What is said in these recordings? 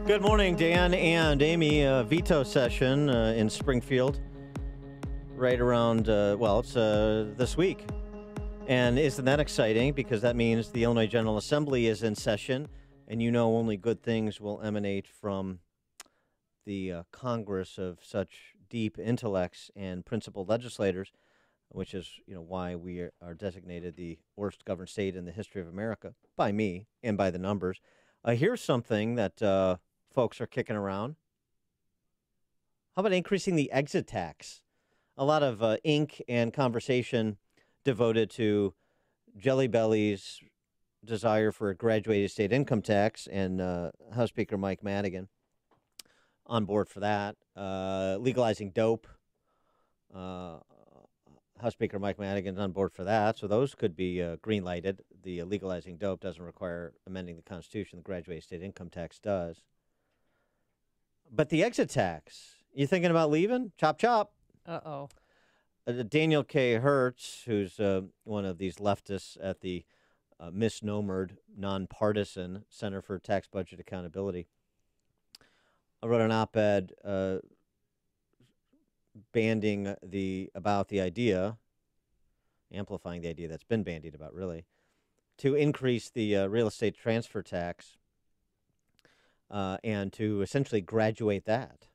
Good morning, Dan and Amy. Veto session in Springfield right around, it's this week. And isn't that exciting? Because that means the Illinois General Assembly is in session, and you know only good things will emanate from the Congress of such deep intellects and principled legislators, which is, why we are designated the worst governed state in the history of America, by me and by the numbers. Here's something that folks are kicking around. How about increasing the exit tax? A lot of ink and conversation devoted to Jelly Belly's desire for a graduated state income tax, and House Speaker Mike Madigan on board for that. Legalizing dope. House Speaker Mike Madigan's on board for that, so those could be green-lighted. The legalizing dope doesn't require amending the Constitution. The graduated state income tax does. But the exit tax, you thinking about leaving? Chop, chop. Uh-oh. Daniel K. Hertz, who's one of these leftists at the misnomered, nonpartisan Center for Tax Budget Accountability, wrote an op-ed bandying about the idea, amplifying the idea that's been bandied about, really, to increase the real estate transfer tax and to essentially graduate that.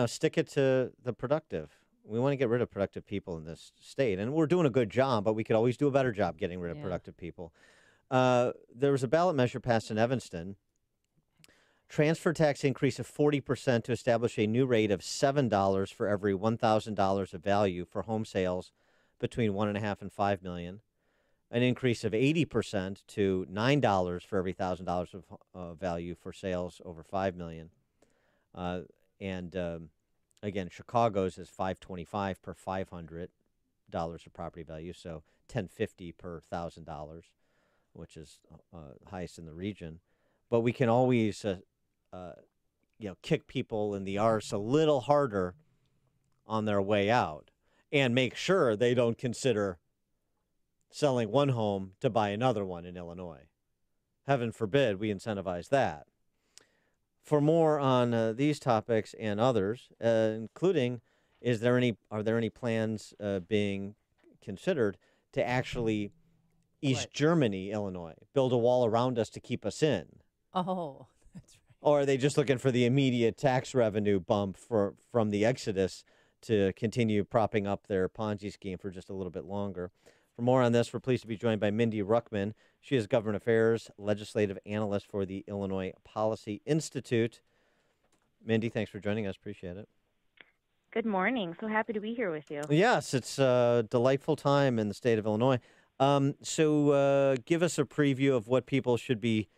Stick it to the productive. We want to get rid of productive people in this state, and we're doing a good job, but we could always do a better job getting rid of productive people. There was a ballot measure passed in Evanston. Transfer tax increase of 40% to establish a new rate of $7 for every $1,000 of value for home sales between $1.5 and $5 million. An increase of 80% to $9 for every $1,000 of value for sales over $5 million. Again, Chicago's is $525 per $500 of property value, so $1050 per $1,000, which is highest in the region. But we can always, kick people in the arse a little harder on their way out, and make sure they don't consider selling one home to buy another one in Illinois. Heaven forbid we incentivize that. For more on these topics and others, including are there any plans being considered to actually East Germany, Illinois, build a wall around us to keep us in? Oh, that's right. Or are they just looking for the immediate tax revenue bump from the exodus to continue propping up their Ponzi scheme for just a little bit longer? For more on this, we're pleased to be joined by Mindy Ruckman. She is Government Affairs Legislative Analyst for the Illinois Policy Institute. Mindy, thanks for joining us. Appreciate it. Good morning. So happy to be here with you. Yes, it's a delightful time in the state of Illinois. So give us a preview of what people should be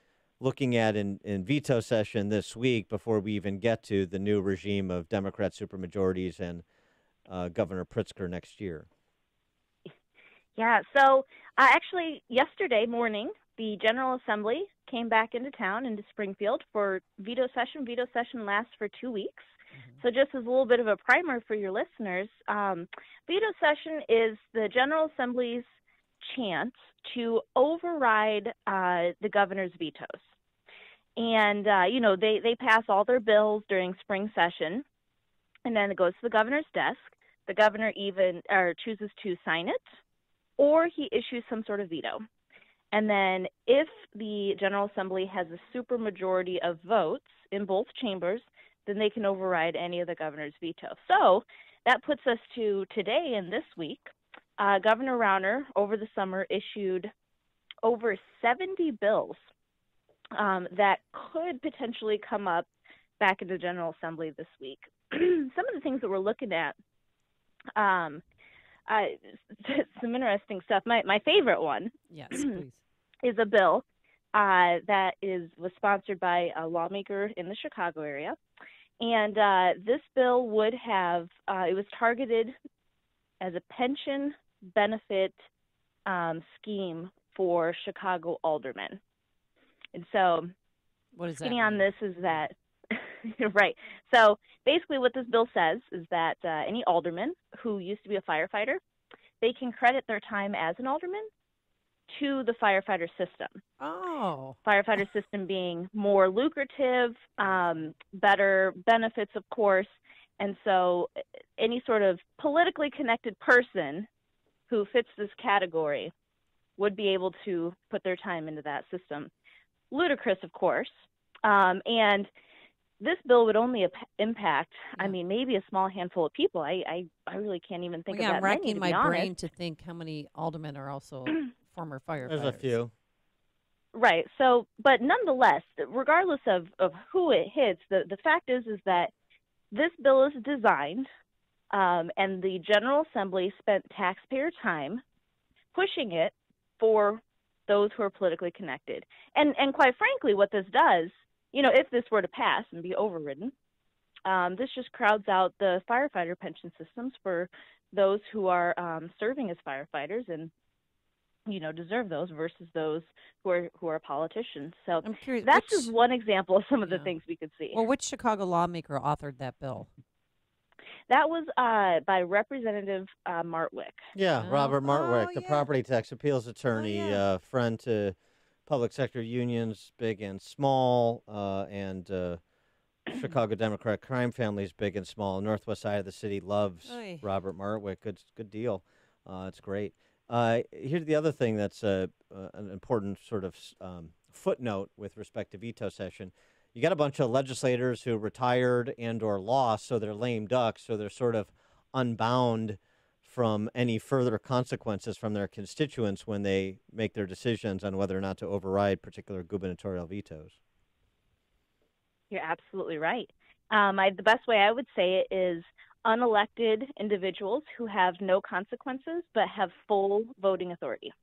looking at in veto session this week before we even get to the new regime of Democrat supermajorities and Governor Pritzker next year. Yeah, so actually yesterday morning, the General Assembly came back into town, into Springfield, for veto session. Veto session lasts for 2 weeks. Mm-hmm. So just as a little bit of a primer for your listeners, veto session is the General Assembly's chance to override the governor's vetoes. And, they pass all their bills during spring session, and then it goes to the governor's desk. The governor chooses to sign it, or he issues some sort of veto. And then if the General Assembly has a supermajority of votes in both chambers, then they can override any of the governor's veto. So that puts us to today and this week. Governor Rauner, over the summer, issued over 70 bills that could potentially come up back in the General Assembly this week. Some of the things that we're looking at, some interesting stuff. My favorite one, yes, please, is a bill that was sponsored by a lawmaker in the Chicago area, and this bill would have it was targeted as a pension benefit scheme for Chicago aldermen. And so, what is that? Skinny on this is that right. So basically what this bill says is that any alderman who used to be a firefighter, they can credit their time as an alderman to the firefighter system. Oh. Firefighter system being more lucrative, better benefits, of course. And so any sort of politically connected person who fits this category would be able to put their time into that system. Ludicrous, of course. And this bill would only impact, I mean, maybe a small handful of people. I really can't even think of that I'm many, racking to my be honest. brain to think how many aldermen are also former firefighters. There's a few. Right. So, but nonetheless, regardless of who it hits, the fact is that this bill is designed, and the General Assembly spent taxpayer time pushing it for those who are politically connected. And quite frankly, what this does, if this were to pass and be overridden, this just crowds out the firefighter pension systems for those who are serving as firefighters and deserve those versus those who are politicians. So I'm curious, that's just one example of some of the things we could see. Well, which Chicago lawmaker authored that bill? That was by Representative Martwick. Yeah, Robert Martwick, the property tax appeals attorney, friend to public sector unions, big and small, and Chicago Democrat crime families, big and small. Northwest side of the city loves Robert Martwick. Good deal. It's great. Here's the other thing that's an important sort of footnote with respect to veto session. You got a bunch of legislators who retired and or lost, so they're lame ducks, so they're sort of unbound from any further consequences from their constituents when they make their decisions on whether or not to override particular gubernatorial vetoes. You're absolutely right. The best way I would say it is unelected individuals who have no consequences but have full voting authority.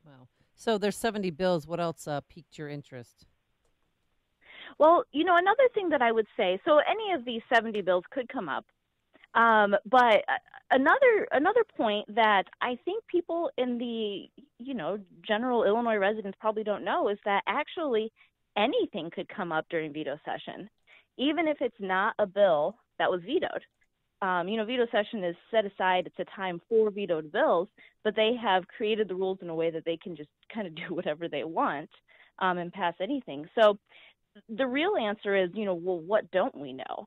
Wow. So there's 70 bills. What else piqued your interest? Well, another thing that I would say, so any of these 70 bills could come up, but another point that I think people in the, general Illinois residents probably don't know is that actually anything could come up during veto session, even if it's not a bill that was vetoed. Veto session is set aside. It's a time for vetoed bills, but they have created the rules in a way that they can just kind of do whatever they want and pass anything. So the real answer is, well, what don't we know?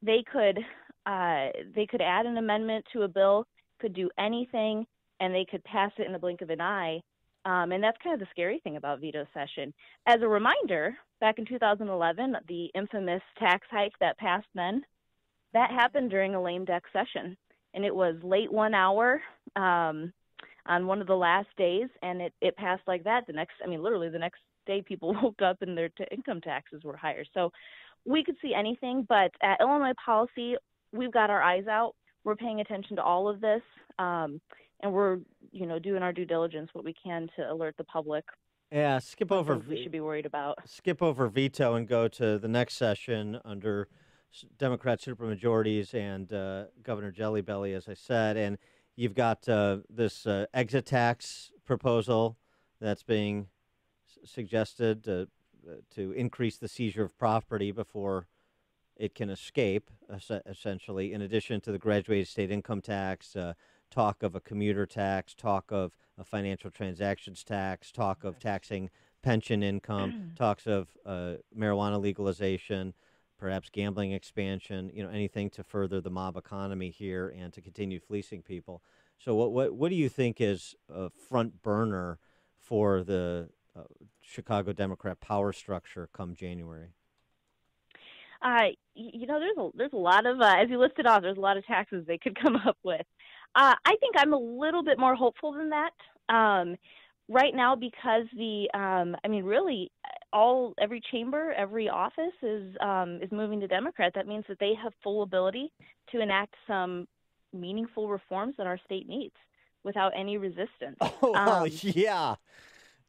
They could add an amendment to a bill, could do anything, and they could pass it in the blink of an eye. And that's kind of the scary thing about veto session. As a reminder, back in 2011, the infamous tax hike that passed then, that happened during a lame duck session. And it was late 1 hour on one of the last days, and it passed like that. Literally the next day people woke up and their income taxes were higher. So we could see anything, but at Illinois Policy, we've got our eyes out. We're paying attention to all of this, and we're, doing our due diligence, what we can to alert the public. Yeah, skip over. We should be worried about. Skip over veto and go to the next session under Democrat supermajorities and Governor Jelly Belly, as I said, and you've got this exit tax proposal that's being suggested to increase the seizure of property before it can escape, essentially, in addition to the graduated state income tax, talk of a commuter tax, talk of a financial transactions tax, talk of taxing pension income, talks of marijuana legalization, perhaps gambling expansion, anything to further the mob economy here and to continue fleecing people. So what do you think is a front burner for the Chicago Democrat power structure come January? There's a lot of, as you listed off, there's a lot of taxes they could come up with. I think I'm a little bit more hopeful than that right now because really every chamber, every office is moving to Democrat. That means that they have full ability to enact some meaningful reforms that our state needs without any resistance. Yeah.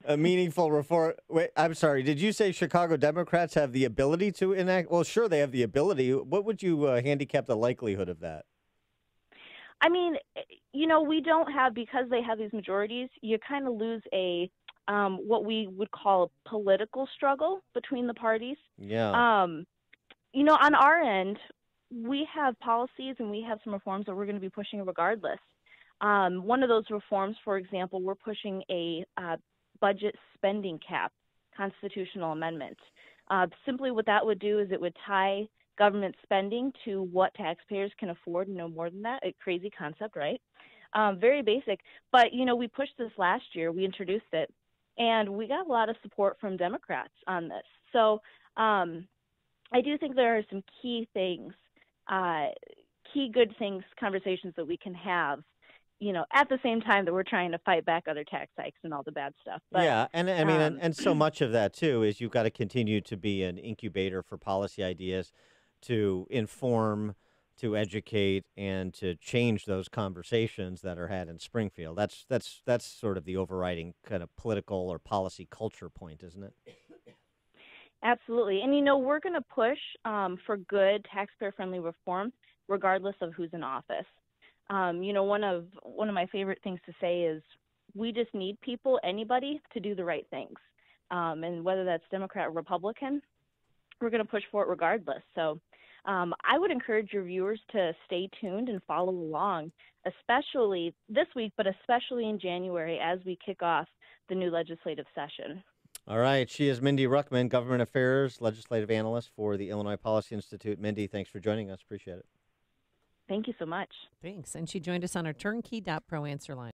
A meaningful reform. Wait, I'm sorry. Did you say Chicago Democrats have the ability to enact? Well, sure, they have the ability. What would you handicap the likelihood of that? We don't have, because they have these majorities, you kind of lose a what we would call a political struggle between the parties. Yeah. On our end, we have policies and we have some reforms that we're going to be pushing regardless. One of those reforms, for example, we're pushing a budget spending cap constitutional amendment. Simply what that would do is it would tie government spending to what taxpayers can afford, no more than that. A crazy concept, right? Very basic. But, we pushed this last year. We introduced it, and we got a lot of support from Democrats on this. So I do think there are some key things, key good things, conversations that we can have, at the same time that we're trying to fight back other tax hikes and all the bad stuff. But, yeah, and I mean, and so much of that too is you've got to continue to be an incubator for policy ideas, to inform, to educate, and to change those conversations that are had in Springfield. That's sort of the overriding kind of political or policy culture point, isn't it? Absolutely. And, we're going to push for good taxpayer-friendly reform regardless of who's in office. One of my favorite things to say is we just need people, anybody, to do the right things. And whether that's Democrat or Republican, we're going to push for it regardless. So I would encourage your viewers to stay tuned and follow along, especially this week, but especially in January as we kick off the new legislative session. All right. She is Mindy Ruckman, Government Affairs Legislative Analyst for the Illinois Policy Institute. Mindy, thanks for joining us. Appreciate it. Thank you so much. Thanks. And she joined us on our Turnkey.pro answer line.